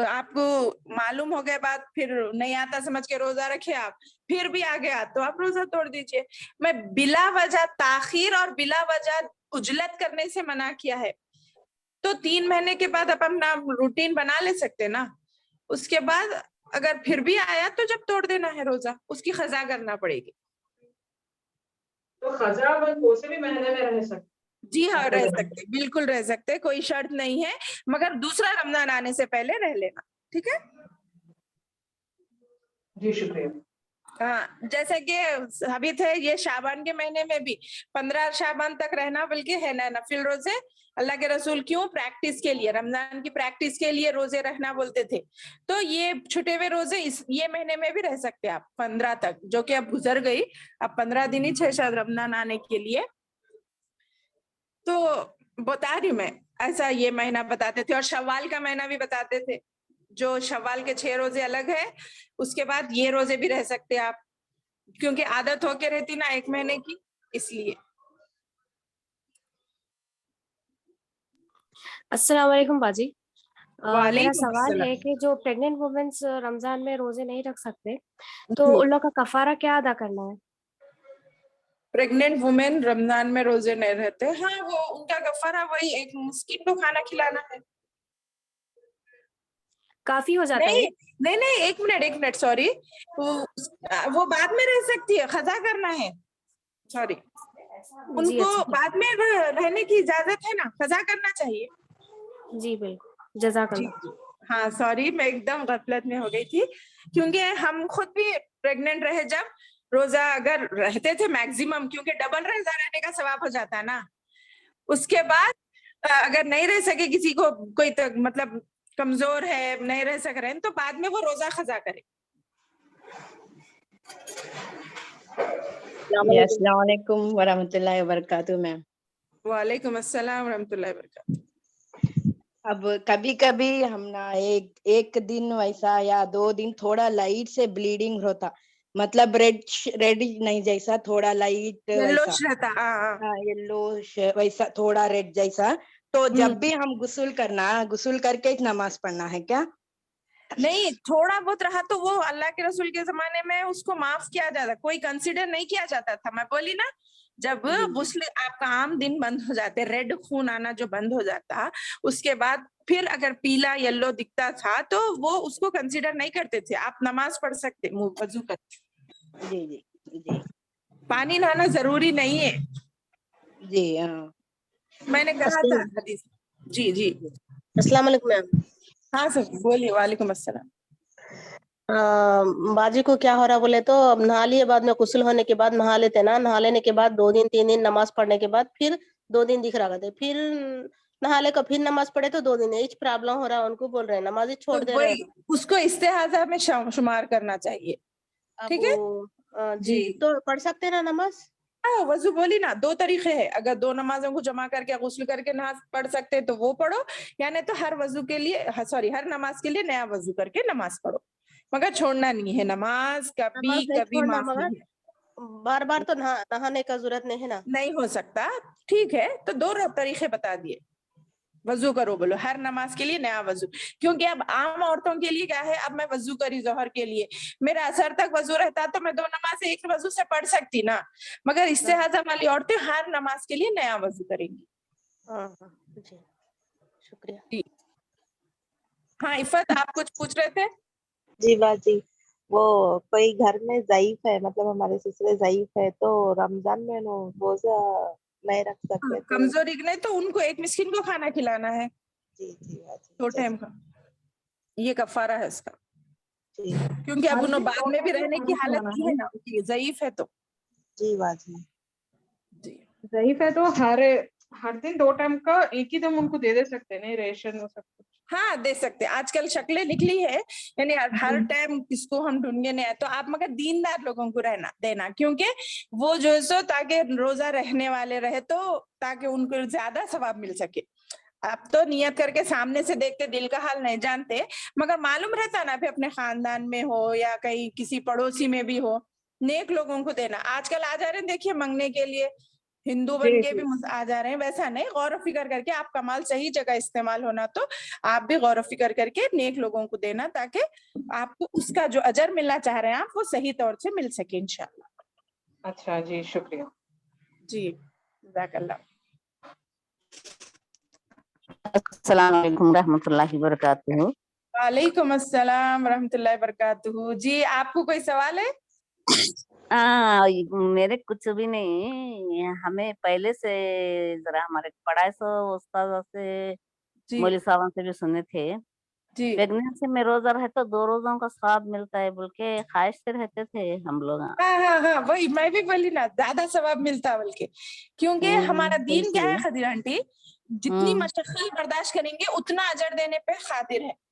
آپ کو معلوم ہو گئے بات, پھر نہیں آتا سمجھ کے روزہ رکھے آپ, پھر بھی آ گیا تو آپ روزہ توڑ دیجئے. میں بلا وجہ تاخیر اور بلا وجہ عجلت کرنے سے منع کیا ہے. تو 3 مہینے کے بعد آپ اپنا روٹین بنا لے سکتے نا. اس کے بعد اگر پھر بھی آیا تو جب توڑ دینا ہے روزہ, اس کی قضا کرنا پڑے گی. تو قضا میں کوئی سے بھی مہینے میں رہ سکتے؟ جی ہاں رہ سکتے, بالکل رہ سکتے, کوئی شرط نہیں ہے, مگر دوسرا رمضان آنے سے پہلے رہ لینا. ٹھیک ہے, جی شکریہ. ہاں جیسے کہ ابھی تھے یہ شعبان کے مہینے میں بھی 15 شعبان تک رہنا بلکہ ہے نا نفل روزے. اللہ کے رسول کیوں, پریکٹس کے لیے, رمضان کی پریکٹس کے لیے روزے رکھنا بولتے تھے. تو یہ چھٹے ہوئے روزے یہ مہینے میں بھی رہ سکتے آپ 15 تک, جو کہ اب گزر گئی. اب 15 دن ہی شاید رمضان آنے کے لیے. تو بتا رہی میں, ایسا یہ مہینہ بتاتے تھے, اور شوال کا مہینہ بھی بتاتے تھے. جو شوال کے 6 روزے الگ ہے, اس کے بعد یہ روزے بھی رہ سکتے آپ, کیونکہ عادت ہو کے رہتی نا 1 مہینے کی, اس لیے. السلام علیکم باجی. میرا وعلیکم سوال ہے السلام. کہ جو پریگننٹ وومنس رمضان میں روزے نہیں رکھ سکتے تو جی, ان لوگ کا کفارہ کیا ادا کرنا ہے؟ پریگننٹ وومن رمضان میں روزے نہیں رہتے, ہاں وہ ان کا کفارہ وہی ایک مسکین کو کھانا کھلانا ہے. کافی ہو جاتا ہے؟ نہیں نہیں, 1 منٹ سوری, وہ بعد میں رہ سکتی ہے, قضا کرنا ہے. سوری, ان جی کو اچھا بعد میں رہنے کی اجازت ہے نا, قضا کرنا چاہیے. جی بالکل, جزاک جی اللہ. جی ہاں سوری, میں ایک دم غفلت میں ہو گئی تھی, کیونکہ ہم خود بھی پریگننٹ رہے جب روزہ اگر رہتے تھے میکسیمم, کیونکہ ڈبل روزہ رہنے کا ثواب ہو جاتا ہے نا. اس کے بعد اگر نہیں رہ سکے کسی کو, کوئی مطلب کمزور ہے, نہیں رہ سک رہے ہیں, تو بعد میں وہ روزہ قضا کرے. السلام علیکم ورحمۃ اللہ وبرکاتہ میم. وعلیکم السلام ورحمۃ اللہ وبرکاتہ. اب کبھی کبھی ہم نا ایک دن ویسا یا 2 دن تھوڑا لائٹ سے بلیڈنگ ہوتا, مطلب ریڈ نہیں جیسا, تھوڑا لائٹ ویسا, یلوش رہتا, ہاں یلو ویسا, تھوڑا ریڈ جیسا. تو جب بھی ہم غسل کرنا, غسل کر کے نماز پڑھنا ہے کیا؟ نہیں, تھوڑا بہت رہا تو وہ اللہ کے رسول کے زمانے میں اس کو معاف کیا جاتا, کوئی کنسیڈر نہیں کیا جاتا تھا. میں بولی نا, جب جی غسل آپ کا عام دن بند ہو جاتے, ریڈ خون آنا جو بند ہو جاتا, اس کے بعد پھر اگر پیلا یلو دکھتا تھا تو وہ اس کو کنسیڈر نہیں کرتے تھے. آپ نماز پڑھ سکتے وضو کر. جی جی جی پانی لانا ضروری نہیں ہے. جی ہاں. میں نے کہا تھا حدیث. جی جی السلام علیکم میم. ہاں سر بولیے. وعلیکم السلام. باجی کو کیا ہو رہا بولے تو اب نہا لیے بعد میں غسل ہونے کے بعد نہا لیتے نا, نہا لینے کے بعد 2 دن 3 دن نماز پڑھنے کے بعد پھر 2 دن دکھ رہا کرتے, پھر نہا لے کو پھر نماز پڑھے تو 2 دن ایج پرابلم ہو رہا ہے. ان کو بول رہے ہیں نماز ہی چھوڑ تو دے رہے وہی ہیں. اس کو استحاضہ میں شمار کرنا چاہیے. اب ٹھیک ہے جی تو پڑھ سکتے ہیں نا نماز. وضو بولی نا 2 طریقے ہیں. اگر 2 نمازوں کو جمع کر کے غسل کر کے نماز پڑھ سکتے تو وہ پڑھو, یعنی تو ہر وضو کے لیے ہر نماز کے لیے نیا وضو کر کے نماز پڑھو, مگر چھوڑنا نہیں ہے نماز. کبھی نماز نہیں کبھی چھوڑنا, معاف مگر نہیں ہے. بار بار تو نہانے کا ضرورت نہیں ہے نا. نہیں ہو سکتا. ٹھیک ہے تو 2 طریقے بتا دیے. وضو کرو بولو ہر نماز کے لیے نیا وضو, کیونکہ اب عام عورتوں کے لیے کیا ہے, اب میں وضو کری ظہر کے لیے, میرا اثر تک وضو رہتا تو میں 2 نماز ایک وضو سے پڑھ سکتی نا, مگر استحاضہ والی عورتیں ہر نماز کے لیے نیا وضو کریں گی. ہاں جی شکریہ. جی ہاں عفت آپ کچھ پوچھ رہے تھے. جی باجی, وہ کوئی گھر میں ضعیف ہے, مطلب ہمارے سسرے ضعیف ہے تو رمضان میں روزہ نہیں رکھ سکتے تو. کمزوری نہیں تو ان کو ایک مسکین کو کھانا کھلانا ہے جی جی باجی 2 ٹائم کا, یہ کفارہ ہے اس کا. جی کیونکہ اب ہر انہوں دن بعد 2 میں بھی ٹائم رہنے کی کھانا حالت کھلانا نہیں ہے نا, ان کی ضعیف ہے تو. جی باجی. جی ضعیف ہے تو ہر دن 2 ٹائم کا ایک ہی دم ان کو دے سکتے نہیں, ریشن ہو سب کچھ. ہاں دے سکتے. آج کل شکلیں نکلی ہے, یعنی ہر ٹائم کس کو ہم ڈھونڈنے نہیں آئے تو آپ مگر دیندار لوگوں کو رہنا دینا, کیونکہ وہ جو ہے سو تاکہ روزہ رہنے والے رہے تو تاکہ ان کو زیادہ ثواب مل سکے. آپ تو نیت کر کے سامنے سے دیکھتے دل کا حال نہیں جانتے, مگر معلوم رہتا نا پھر اپنے خاندان میں ہو یا کہیں کسی پڑوسی میں بھی ہو, نیک لوگوں کو دینا. آج کل آ جا رہے ہیں دیکھیے منگنے کے لیے, ہندو بن کے بھی آ جا رہے ہیں. ویسا نہیں, غور و فکر کر کے آپ کا مال صحیح جگہ استعمال ہونا, تو آپ بھی غور و فکر کر کے نیک لوگوں کو دینا تاکہ آپ کو اس کا جو اجر ملنا چاہ رہے ہیں آپ وہ صحیح طور سے مل سکے انشاءاللہ. اچھا جی شکریہ. جی جزاک اللہ. السلام علیکم رحمۃ اللہ وبرکاتہ. وعلیکم السلام ورحمۃ اللہ وبرکاتہ. جی آپ کو کوئی سوال ہے؟ میرے کچھ بھی نہیں, ہمیں پہلے سے ذرا ہمارے پڑھائی سے استاد سے جی مولوی صاحب سے بھی سنے تھے, جی پریگنینسی میں روزہ رہے تو 2 روزوں کا ثواب ملتا ہے بول کے خواہش سے رہتے تھے ہم لوگ. ہاں وہی میں بھی بولی نا, زیادہ ثواب ملتا بلکہ, کیونکہ ہمارا دین کیا ہے خدیجہ آنٹی, جتنی مشقت برداشت کریں گے اتنا اجر دینے پہ قادر ہے.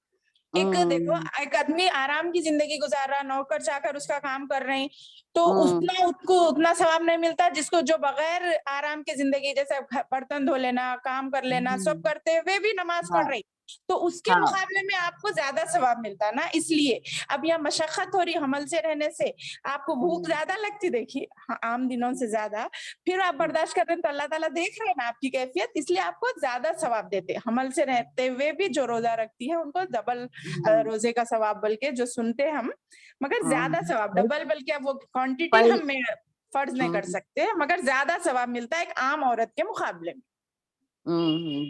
ایک دیکھو ایک آدمی آرام کی زندگی گزار رہا, نوکر چاکر اس کا کام کر رہے ہیں, تو اتنا ثواب نہیں ملتا جس کو جو بغیر آرام کی زندگی, جیسے برتن دھو لینا, کام کر لینا, سب کرتے ہوئے بھی نماز پڑھ رہی, تو اس کے مقابلے میں آپ کو زیادہ ثواب ملتا نا. اس لیے اب یہاں مشقت ہو رہی حمل سے رہنے سے, آپ کو بھوک زیادہ لگتی دیکھیے عام دنوں سے زیادہ, پھر آپ برداشت کرتے ہیں تو اللہ تعالیٰ دیکھ رہے ہیں نا آپ کی کیفیت, اس لیے آپ کو زیادہ ثواب دیتے. حمل سے رہتے ہوئے بھی جو روزہ رکھتی ہے ان کو ڈبل روزے کا ثواب بلکہ جو سنتے ہم, مگر زیادہ ثواب ڈبل, بلکہ اب وہ کوانٹٹی ہم فرض نہیں کر سکتے, مگر زیادہ ثواب ملتا ہے ایک عام عورت کے مقابلے میں.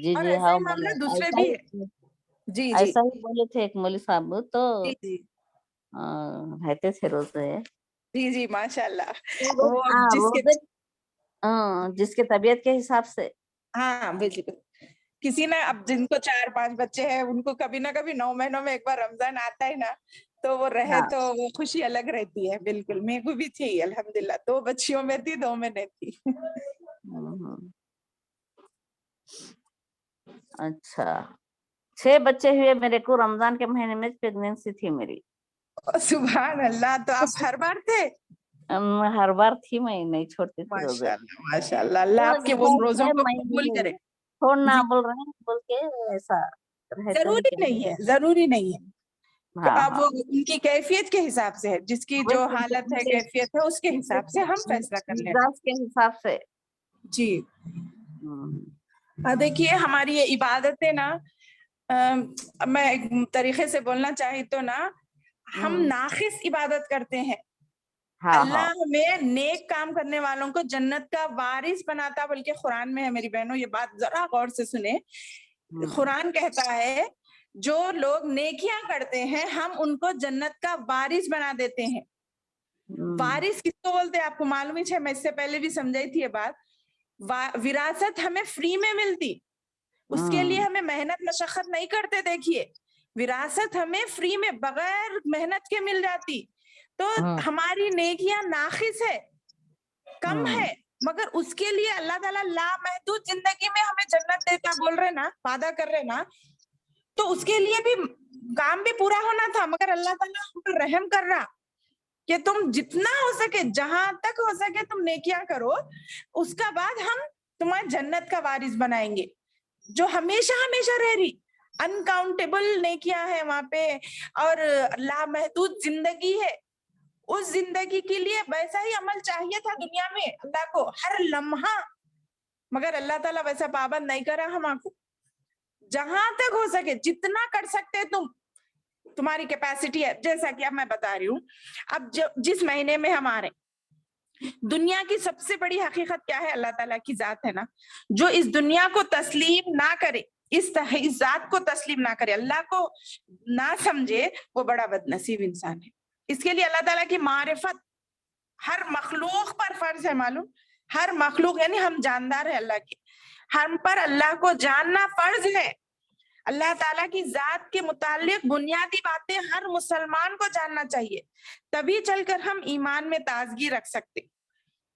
جی اور جی ایسا ہاں, ہی معاملہ دوسرے ایسا بھی ہے. ہی جی جی ایسا ہی بولے تھے ایک مولوی صاحب, تو جی رہتے تھے روزے. جی جی ماشاء اللہ. وہ جس کے روزے جس کے طبیعت کے حساب سے. ہاں بالکل. کسی نے اب جن کو 4-5 بچے ہیں ان کو کبھی نہ کبھی 9 مہینوں میں ایک بار رمضان آتا ہے نا, تو وہ رہے تو وہ خوشی الگ رہتی ہے. بالکل میرے کو بھی تھی الحمدللہ, 2 بچیوں میں تھی 2 میں نہیں تھی. اچھا 6 بچے ہوئے میرے کو رمضان کے مہینے میں, پریگنینسی تھی میری. سبحان اللہ, تو آپ ہر بار تھے؟ ہر بار تھی, میں نہیں چھوڑتی تھی روزے. ماشاء اللہ, اللہ آپ کے ان روزوں کو قبول کرے. چھوڑنا جی بول رہے ہیں بول کے ایسا رہتے ہیں ضروری کہ نہیں ہے, ضروری نہیں ہے. اب وہ ان کی کیفیت کے حساب سے ہے, جس کی جو حالت ہے کیفیت ہے اس کے حساب سے ہم فیصلہ کر لینا. مزاج کے حساب سے. جی دیکھیے ہماری یہ عبادتیں نا, میں ایک طریقے سے بولنا چاہی تو نا, ہم ناقص عبادت کرتے ہیں. اللہ ہمیں نیک کام کرنے والوں کو جنت کا وارث بناتا, بلکہ قرآن میں ہے میری بہنوں, یہ بات ذرا غور سے سنیں, قرآن کہتا ہے جو لوگ نیکیاں کرتے ہیں ہم ان کو جنت کا وارث بنا دیتے ہیں. وارث کس کو بولتے ہیں آپ کو معلوم ہی ہے, میں اس سے پہلے بھی سمجھائی تھی یہ بات. وراثت ہمیں فری میں ملتی, اس کے لیے ہمیں محنت مشقت نہیں کرتے. دیکھیے وراثت ہمیں فری میں بغیر محنت کے مل جاتی. تو ہماری نیکیاں ناقص ہے, کم ہے, مگر اس کے لیے اللہ تعالیٰ لامحدود زندگی میں ہمیں جنت دیتا بول رہے نا, وعدہ کر رہے نا, تو اس کے لیے بھی کام بھی پورا ہونا تھا. مگر اللہ تعالیٰ ہم پر رحم کر رہا کہ تم جتنا ہو سکے, جہاں تک ہو سکے تم نیکیاں کرو, اس کا بعد ہم تمہیں جنت کا وارث بنائیں گے جو ہمیشہ ہمیشہ رہ رہی. انکاؤنٹیبل نیکیاں ہیں وہاں پہ اور لامحدود زندگی ہے. اس زندگی کے لیے ویسا ہی عمل چاہیے تھا دنیا میں اللہ کو ہر لمحہ, مگر اللہ تعالیٰ ویسا پابند نہیں کرا ہم کو. جہاں تک ہو سکے جتنا کر سکتے تمہاری کیپیسٹی ہے. جیسا کہ اب میں بتا رہی ہوں, اب جس مہینے میں ہم آ رہے ہیں, دنیا کی سب سے بڑی حقیقت کیا ہے؟ اللہ تعالیٰ کی ذات ہے نا. جو اس دنیا کو تسلیم نہ کرے, اس ذات کو تسلیم نہ کرے, اللہ کو نہ سمجھے, وہ بڑا بد نصیب انسان ہے. اس کے لیے اللہ تعالیٰ کی معرفت ہر مخلوق پر فرض ہے. معلوم, ہر مخلوق یعنی ہم جاندار ہیں اللہ کی, ہم پر اللہ کو جاننا فرض ہے. اللہ تعالیٰ کی ذات کے متعلق بنیادی باتیں ہر مسلمان کو جاننا چاہیے, تبھی چل کر ہم ایمان میں تازگی رکھ سکتے.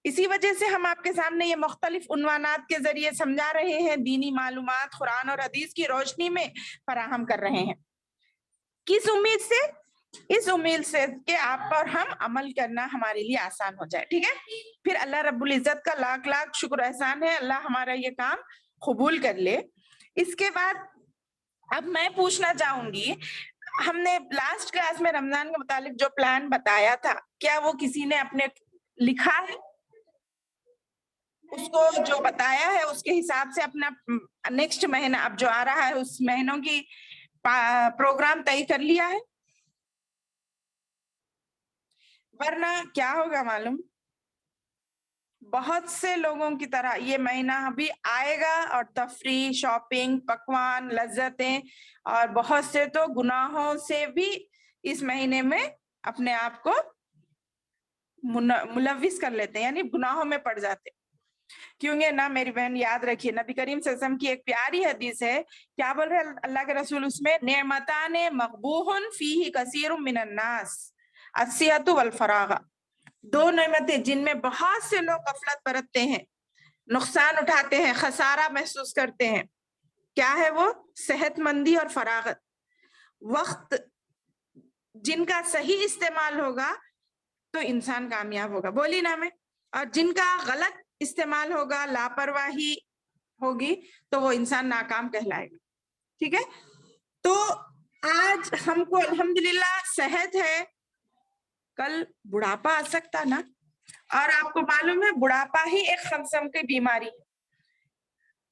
اسی وجہ سے ہم آپ کے سامنے یہ مختلف عنوانات کے ذریعے سمجھا رہے ہیں, دینی معلومات قرآن اور حدیث کی روشنی میں فراہم کر رہے ہیں. کس امید سے؟ اس امید سے کہ آپ پر ہم عمل کرنا ہمارے لیے آسان ہو جائے. ٹھیک ہے, پھر اللہ رب العزت کا لاکھ لاکھ شکر احسان ہے, اللہ ہمارا یہ کام قبول کر لے. اس کے بعد اب میں پوچھنا چاہوں گی, ہم نے لاسٹ کلاس میں رمضان کے متعلق جو پلان بتایا تھا, کیا وہ کسی نے اپنے لکھا ہے؟ اس کو جو بتایا ہے اس کے حساب سے اپنا نیکسٹ مہینہ اب جو آ رہا ہے اس مہینوں کی پروگرام طے کر لیا ہے؟ ورنہ کیا ہوگا معلوم, بہت سے لوگوں کی طرح یہ مہینہ بھی آئے گا اور تفریح, شاپنگ, پکوان, لذتیں اور بہت سے تو گناہوں سے بھی اس مہینے میں اپنے آپ کو ملوث کر لیتے ہیں, یعنی گناہوں میں پڑ جاتے. کیونکہ نا میری بہن یاد رکھیے, نبی کریم صلی اللہ علیہ وسلم کی ایک پیاری حدیث ہے, کیا بول رہے اللہ کے رسول اس میں, نعمتان مغبوہن فیہ کثیر من الناس الصحۃ والفراغ. دو نعمتیں جن میں بہت سے لوگ غفلت برتتے ہیں, نقصان اٹھاتے ہیں, خسارہ محسوس کرتے ہیں. کیا ہے وہ؟ صحت مندی اور فراغت. وقت جن کا صحیح استعمال ہوگا تو انسان کامیاب ہوگا, بولی نا میں, اور جن کا غلط استعمال ہوگا, لاپرواہی ہوگی, تو وہ انسان ناکام کہلائے گا. ٹھیک ہے, تو آج ہم کو الحمدللہ صحت ہے, کل بڑھاپا آ سکتا نا, اور آپ کو معلوم ہے بڑھاپا ہی ایک قسم کی بیماری ہے,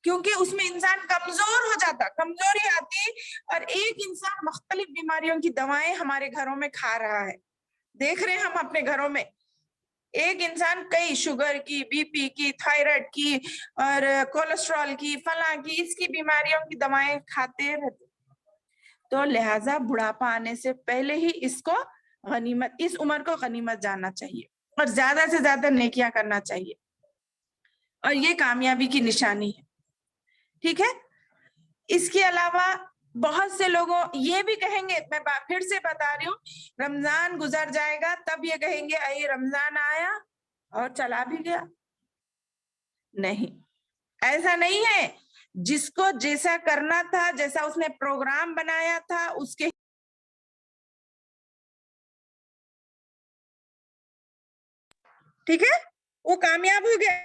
کیونکہ اس میں انسان کمزور ہو جاتا, کمزوری آتی, اور ایک انسان مختلف بیماریوں کی دوائیں ہمارے گھروں میں کھا رہا ہے. دیکھ رہے ہیں ہم اپنے گھروں میں, ایک انسان کئی شوگر کی, بی پی کی, تھائرائیڈ کی اور کولیسٹرول کی, فلاں کی, اس کی بیماریوں کی دوائیں کھاتے رہتے. تو لہٰذا بڑھاپا آنے سے پہلے ہی اس کو غنیمت, اس عمر کو غنیمت جاننا چاہیے اور زیادہ سے زیادہ نیکیاں کرنا چاہیے, اور یہ کامیابی کی نشانی ہے. ٹھیک ہے, اس کے علاوہ بہت سے لوگوں یہ بھی کہیں گے, میں پھر سے بتا رہی ہوں, رمضان گزر جائے گا تب یہ کہیں گے اے رمضان آیا اور چلا بھی گیا. نہیں, ایسا نہیں ہے. جس کو جیسا کرنا تھا, جیسا اس نے پروگرام بنایا تھا, اس کے ٹھیک ہے وہ کامیاب ہو گیا.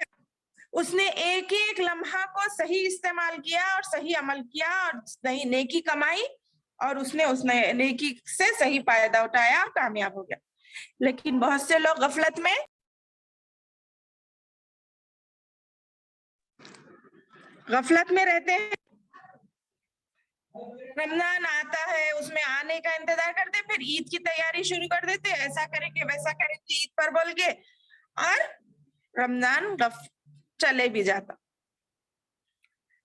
اس نے ایک ایک لمحہ کو صحیح استعمال کیا اور صحیح عمل کیا اور صحیح نیکی کمائی, اور اس نے نیکی سے صحیح فائدہ اٹھایا اور کامیاب ہو گیا. لیکن بہت سے لوگ غفلت میں رہتے ہیں. رمضان آتا ہے, اس میں آنے کا انتظار کرتے, پھر عید کی تیاری شروع کر دیتے, ایسا کریں گے ویسا کریں گے عید پر بول کے, اور رمضان چلے بھی جاتا.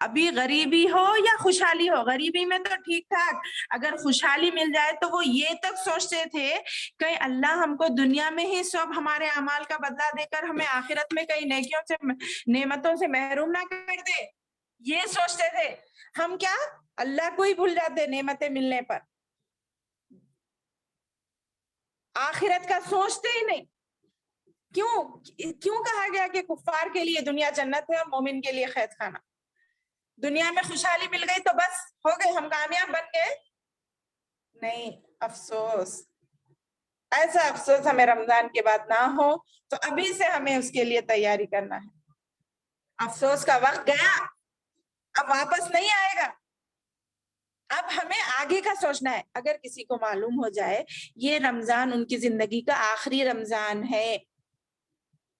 ابھی غریبی ہو یا خوشحالی ہو, غریبی میں تو ٹھیک ٹھاک, اگر خوشحالی مل جائے تو وہ یہ تک سوچتے تھے کہ اللہ ہم کو دنیا میں ہی سب ہمارے اعمال کا بدلہ دے کر ہمیں آخرت میں کئی نیکیوں سے نعمتوں سے محروم نہ کر دے, یہ سوچتے تھے. ہم کیا اللہ کو ہی بھول جاتے نعمتیں ملنے پر, آخرت کا سوچتے ہی نہیں. کیوں کہا گیا کہ کفار کے لیے دنیا جنت ہے اور مومن کے لیے قید خانہ؟ دنیا میں خوشحالی مل گئی تو بس ہو گئے, ہم کامیاب بن گئے؟ نہیں, افسوس, ایسا افسوس ہمیں رمضان کے بعد نہ ہو, تو ابھی سے ہمیں اس کے لیے تیاری کرنا ہے. افسوس کا وقت گیا, اب واپس نہیں آئے گا. اب ہمیں آگے کا سوچنا ہے. اگر کسی کو معلوم ہو جائے یہ رمضان ان کی زندگی کا آخری رمضان ہے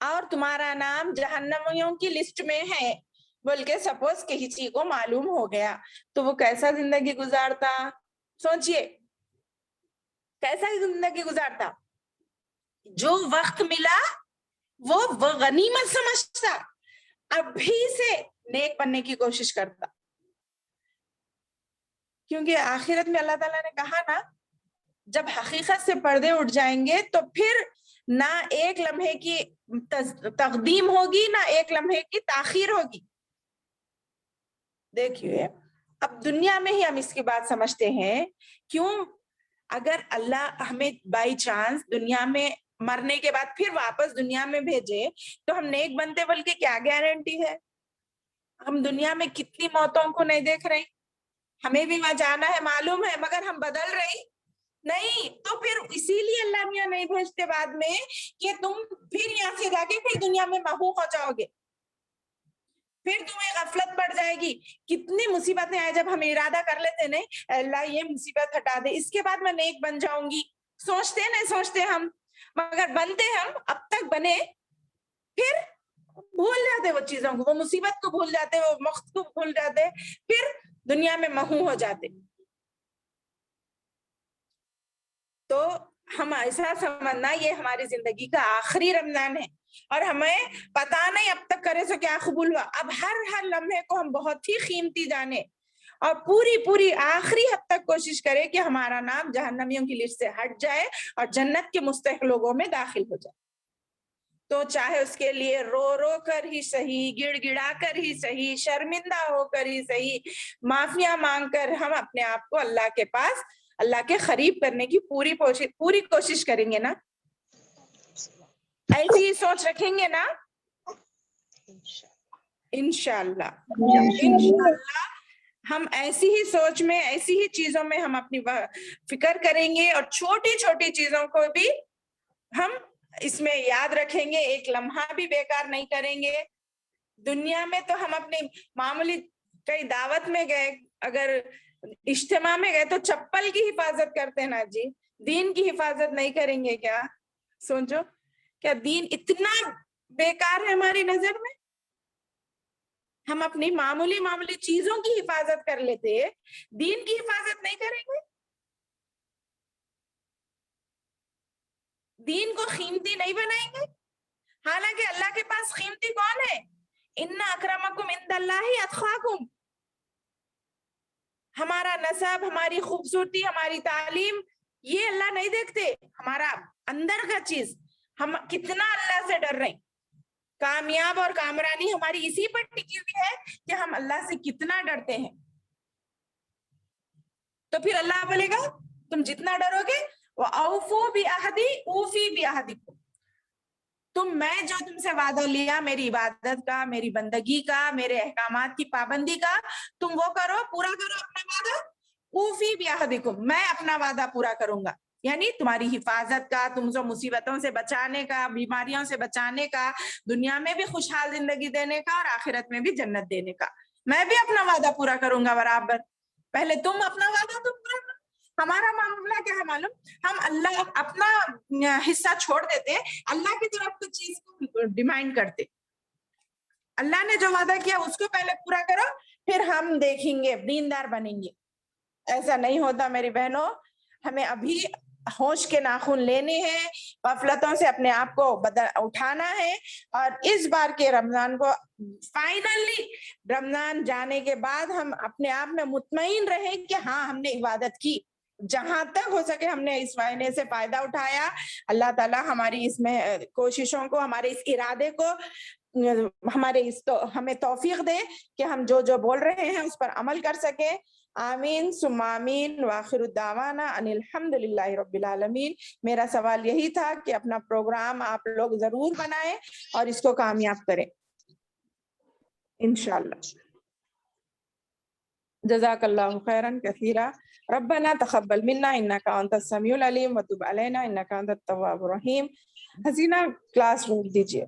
اور تمہارا نام جہنمیوں کی لسٹ میں ہے بول کے سپوز کسی کو معلوم ہو گیا, تو وہ کیسا زندگی گزارتا؟ سوچئے کیسا زندگی گزارتا؟ جو وقت ملا وہ غنیمت سمجھتا, ابھی سے نیک بننے کی کوشش کرتا. کیونکہ آخرت میں اللہ تعالیٰ نے کہا نا, جب حقیقت سے پردے اٹھ جائیں گے تو پھر نہ ایک لمحے کی تقدیم ہوگی نہ ایک لمحے کی تاخیر ہوگی. دیکھیے اب دنیا میں ہی ہم اس کی بات سمجھتے ہیں. کیوں؟ اگر اللہ ہمیں بائی چانس دنیا میں مرنے کے بعد پھر واپس دنیا میں بھیجے تو ہم نیک بنتے, بلکہ کیا گارنٹی ہے؟ ہم دنیا میں کتنی موتوں کو نہیں دیکھ رہے, ہمیں بھی وہاں جانا ہے معلوم ہے, مگر ہم بدل رہی نہیں. تو پھر اسی لیے اللہ میاں نہیں بھیجتے بعد میں کہ تم پھر یہاں سے جا کے پھر دنیا میں محو ہو جاؤ گے, پھر تمہیں غفلت پڑ جائے گی. کتنی مصیبتیں آئے جب ہم ارادہ کر لیتے نہیں اللہ یہ مصیبت ہٹا دے, اس کے بعد میں نیک بن جاؤں گی. سوچتے نہیں سوچتے ہم, مگر بنتے ہم, اب تک بنے, پھر بھول جاتے وہ چیزوں کو, وہ مصیبت کو بھول جاتے, وہ وقت کو بھول جاتے, پھر دنیا میں محو ہو جاتے. تو ہم ایسا سمجھنا یہ ہماری زندگی کا آخری رمضان ہے, اور ہمیں پتا نہیں اب تک کرے سو کیا قبول ہوا. اب ہر لمحے کو ہم بہت ہی قیمتی جانے اور پوری آخری حد تک کوشش کرے کہ ہمارا نام جہنمیوں کی لسٹ سے ہٹ جائے اور جنت کے مستحق لوگوں میں داخل ہو جائے. تو چاہے اس کے لیے رو کر ہی صحیح, گڑ گڑا کر ہی صحیح, شرمندہ ہو کر ہی صحیح, معافیاں مانگ کر ہم اپنے آپ کو اللہ کے پاس, اللہ کے قریب کرنے کی پوری کوشش کریں گے نا. ایسی ہی سوچ رکھیں گے نا انشاءاللہ. ہم ایسی ہی سوچ میں, ایسی ہی چیزوں میں ہم اپنی فکر کریں گے, اور چھوٹی چھوٹی چیزوں کو بھی ہم اس میں یاد رکھیں گے, ایک لمحہ بھی بیکار نہیں کریں گے. دنیا میں تو ہم اپنی معمولی کئی دعوت میں گئے, اگر اجتماع میں گئے تو چپل کی حفاظت کرتے ہیں نا جی, دین کی حفاظت نہیں کریں گے کیا؟ سوچو, کیا دین اتنا بیکار ہے ہماری نظر میں؟ ہم اپنی معمولی چیزوں کی حفاظت کر لیتے, دین کی حفاظت نہیں کریں گے. دین کو قیمتی نہیں بنائیں گے, حالانکہ اللہ کے پاس قیمتی کون ہے؟ ان اکرمکم عند اللہ اتقاکم. ہمارا نسب, ہماری خوبصورتی, ہماری تعلیم, یہ اللہ نہیں دیکھتے, ہمارا اندر کا چیز, ہم کتنا اللہ سے ڈر رہے ہیں. کامیاب اور کامرانی ہماری اسی پر ٹکی ہوئی ہے کہ ہم اللہ سے کتنا ڈرتے ہیں. تو پھر اللہ بولے گا تم جتنا ڈرو گے وَأَوْفُوا بِعَهْدِي أُوفِي بِعَهْدِكُمْ, میں جو تم سے وعدہ لیا میری عبادت کا, میری بندگی کا, میرے احکامات کی پابندی کا, تم وہ کرو, پورا کرو اپنا وعدہ. اوفی بعہدکم, میں اپنا وعدہ پورا کروں گا, یعنی تمہاری حفاظت کا, تم سے مصیبتوں سے بچانے کا, بیماریوں سے بچانے کا, دنیا میں بھی خوشحال زندگی دینے کا اور آخرت میں بھی جنت دینے کا. میں بھی اپنا وعدہ پورا کروں گا برابر. پہلے تم اپنا وعدہ تم پورا کرو. ہمارا معاملہ کیا ہے معلوم, ہم اللہ اپنا حصہ چھوڑ دیتے, اللہ کی طرف تو چیز کو ڈیمانڈ کرتے. اللہ نے جو وعدہ کیا اس کو پہلے پورا کرو, پھر ہم دیکھیں گے, دیندار بنیں گے. ایسا نہیں ہوتا میری بہنوں, ہمیں ابھی ہوش کے ناخن لینے ہیں, غفلتوں سے اپنے آپ کو اٹھانا ہے, اور اس بار کے رمضان کو فائنلی رمضان جانے کے بعد ہم اپنے آپ میں مطمئن رہیں کہ ہاں ہم نے عبادت کی, جہاں تک ہو سکے ہم نے اس مہینے سے فائدہ اٹھایا. اللہ تعالیٰ ہماری اس میں کوششوں کو, ہمارے اس ارادے کو, ہمیں توفیق دے کہ ہم جو بول رہے ہیں اس پر عمل کر سکیں. آمین ثم آمین. وآخر الدعوانا ان الحمد للہ رب العالمین. میرا سوال یہی تھا کہ اپنا پروگرام آپ لوگ ضرور بنائیں اور اس کو کامیاب کریں انشاءاللہ. جزاک اللہ خیرا کثیرا. ربنا تقبل منا انک انت السمیع العلیم وتب علینا انک انت التواب الرحیم. حسینہ کلاس روک دیجیے.